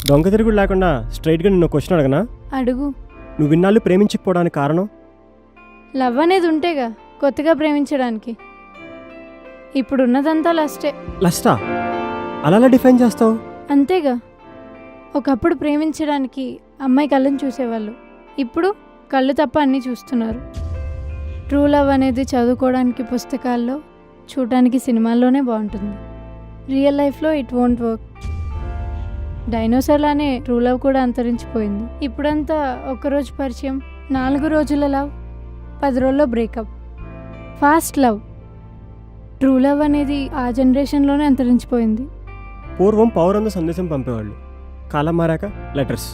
దొంగ తిరుగుడు లేకుండా స్ట్రైట్గా నిన్ను క్వశ్చన్ అడగనా? అడుగు. నువ్వు ఇన్నాళ్ళు ప్రేమించకపోవడానికి కారణం? లవ్ అనేది ఉంటేగా కొత్తగా ప్రేమించడానికి. ఇప్పుడున్నదంతా లస్టే. లస్టా? అలా డిఫైన్ చేస్తావు? అంతేగా. ఒకప్పుడు ప్రేమించడానికి అమ్మాయి కళ్ళని చూసేవాళ్ళు, ఇప్పుడు కళ్ళు తప్ప అన్నీ చూస్తున్నారు. ట్రూ లవ్ అనేది చదువుకోవడానికి పుస్తకాల్లో, చూడడానికి సినిమాల్లోనే బాగుంటుంది. రియల్ లైఫ్లో ఇట్ వోంట్ వర్క్. డైనోసార్లానే ట్రూ లవ్ కూడా అంతరించిపోయింది. ఇప్పుడంతా ఒక్కరోజు పరిచయం, 4 రోజుల లవ్, 10 రోజుల్లో breakup. Fast love. True love అనేది ఆ జనరేషన్లోనే అంతరించిపోయింది. పూర్వం పౌరంతో సందేశం పంపేవాళ్ళు, కాలం మారాక లెటర్స్,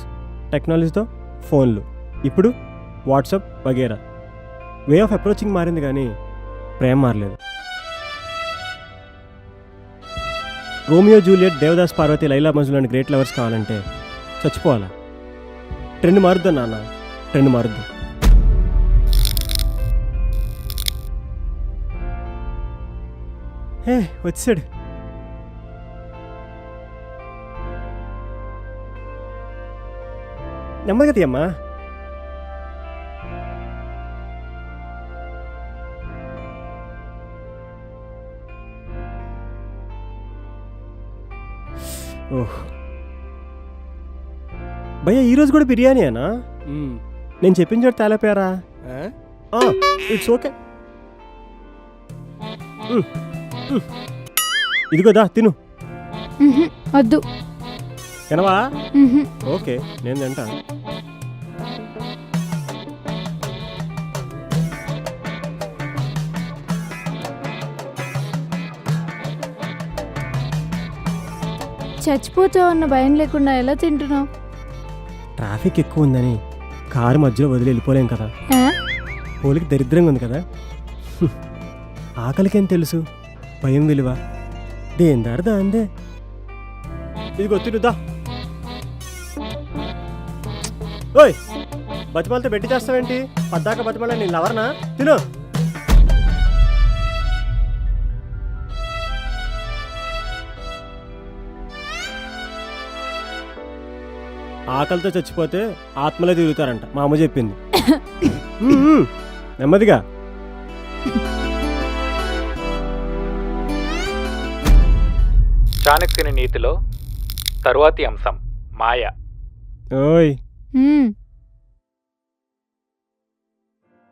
టెక్నాలజీతో ఫోన్లు, ఇప్పుడు వాట్సాప్ వగేరా. వే ఆఫ్ అప్రోచింగ్ మారింది కానీ ప్రేమ మారలేదు. రోమియో జూలియట్, దేవదాస్ పార్వతి, లైలా మజ్ను లాంటి గ్రేట్ లవర్స్ కావాలంటే చచ్చిపోవాలా? ట్రెండ్ మారుద్దా నాన్న, ట్రెండ్ మారుద్దా. హే వచ్చాడు. నెమ్మదిగా తీయమ్మా. ఓహ్ భయ్యా, ఈరోజు కూడా బిర్యానీయేనా? నేను చెప్పిన చోట తేలేపోయారా? It's okay. ఇదిగోదా తిను. వద్దు. తినవా? ఓకే, నేను తింటా. చచ్చిపోతావు అన్న భయం లేకుండా ఎలా తింటున్నావు? ట్రాఫిక్ ఎక్కువ ఉందని కారు మధ్యలో వదిలి వెళ్ళిపోలేం కదా. పోలికి దరిద్రంగా ఉంది కదా. ఆకలికేం తెలుసు భయం విలువ. దేందారదా అందే. ఇదిగో తినుదా. ఓయ్ బతిమాలతో పెట్టి చేస్తావేంటి? పద్దాక బతిమాల నేను లవర్నా? తిను. ఆకలితో చచ్చిపోతే ఆత్మలే తిరుగుతారంట, మా అమ్మ చెప్పింది. నెమ్మదిగా. చాణక్యుని నీతిలో తరువాతి అంశం మాయ. ఓయ్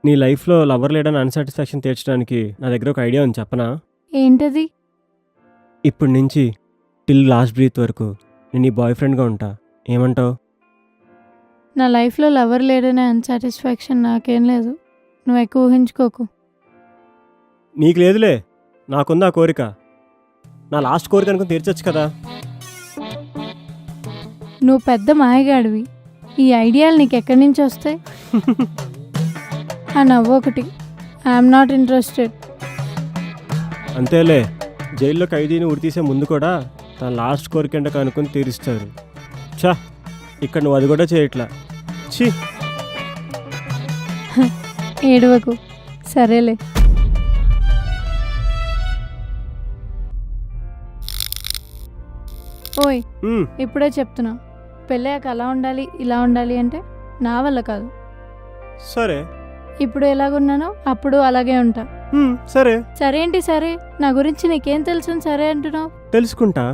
నీ లైఫ్లో లవర్ లేడని అన్సాటిస్ఫాక్షన్ తీర్చడానికి నా దగ్గర ఒక ఐడియా ఉంది, చెప్పనా? ఏంటది? ఇప్పటి నుంచి టిల్ లాస్ట్ బ్రీత్ వరకు నేను నీ బాయ్ ఫ్రెండ్గా ఉంటా. ఏమంటావు? నా లైఫ్లో లవర్ లేడనే అన్సాటిస్ఫాక్షన్ నాకేం లేదు. నువ్వు ఎక్కువ ఊహించుకోకు. నీకు లేదులే, నాకుందా కోరిక. నా లాస్ట్ కోరిక అనుకుని తీర్చొచ్చు కదా. నువ్వు పెద్ద మాయగాడివి. ఈ ఐడియాలు నీకు ఎక్కడి నుంచి వస్తాయి? ఆ నవ్వు ఒకటి. I'm not interested. అంతేలే, జైల్లో ఖైదీని ఉరితీసే ముందు కూడా తన లాస్ట్ కోరిక ఎండక అనుకుని తీరుస్తారు. చా, ఇక్కడ నువ్వు అది కూడా చేయట్లా. ఛీ, ఏడవకు. సరేలే. ఓయ్ ఇప్పుడే చెప్తున్నా, పెళ్ళాక అలా ఉండాలి ఇలా ఉండాలి అంటే నా వల్ల కాదు. సరే. ఇప్పుడు ఎలాగున్నానో అప్పుడు అలాగే ఉంటా. సరే. సరేంటి సరే? నా గురించి నీకేం తెలుసు సరే అంటున్నావు? తెలుసుకుంటా.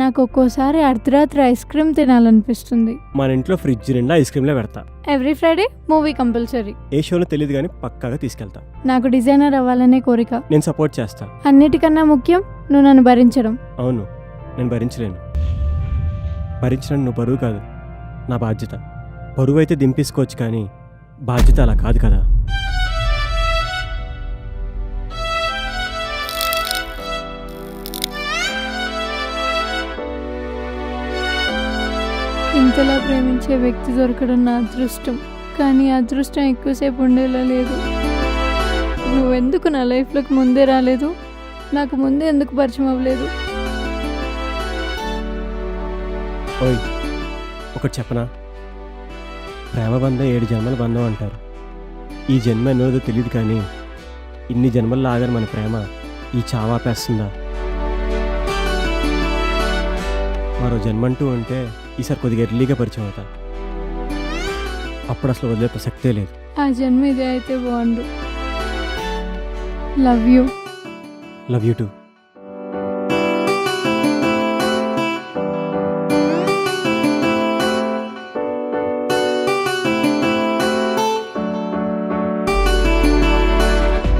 నాకు ఒక్కోసారి అర్ధరాత్రి ఐస్ క్రీమ్ తినాలనిపిస్తుంది. మన ఇంట్లో ఫ్రిడ్జ్ నిండా ఐస్ క్రీమ్లే పెడతా. Every Friday movie compulsory. ఏ షోలో తెలియదు కానీ పక్కాగా తీసుకెళ్తా. నాకు డిజైనర్ అవ్వాలనే కోరిక. నేను సపోర్ట్ చేస్తా. అన్నిటికన్నా ముఖ్యం నువ్వు నన్ను భరించడం. అవును, నేను భరించలేను. భరించడం నువ్వు బరువు కాదు, నా బాధ్యత. బరువు అయితే దింపేసుకోవచ్చు కానీ బాధ్యత అలా కాదు కదా. ఇంతలా ప్రేమించే వ్యక్తి దొరకడం నా అదృష్టం. కానీ అదృష్టం ఎక్కువసేపు ఉండేలా లేదు. నువ్వెందుకు నా లైఫ్లోకి ముందే రాలేదు? నాకు ముందే ఎందుకు పరిచయం అవ్వలేదు? ఓయ్ ఒకటి చెప్పనా? ప్రేమ బంధం 7 జన్మల బంధం అంటారు. ఈ జన్మ ఎన్నోదో తెలియదు కానీ ఇన్ని జన్మల్లో ఆగని మన ప్రేమ ఈ చావాపేస్తుందా? మరో జన్మంటూ ఉంటే ఈసారి కొద్దిగా ఎర్లీగా పరిచయం అవుతా. అప్పుడు అసలు వదిలే ప్రసక్తే లేదు. ఆ జన్మ ఇదే అయితే బాగుండు. Love you. Love you two.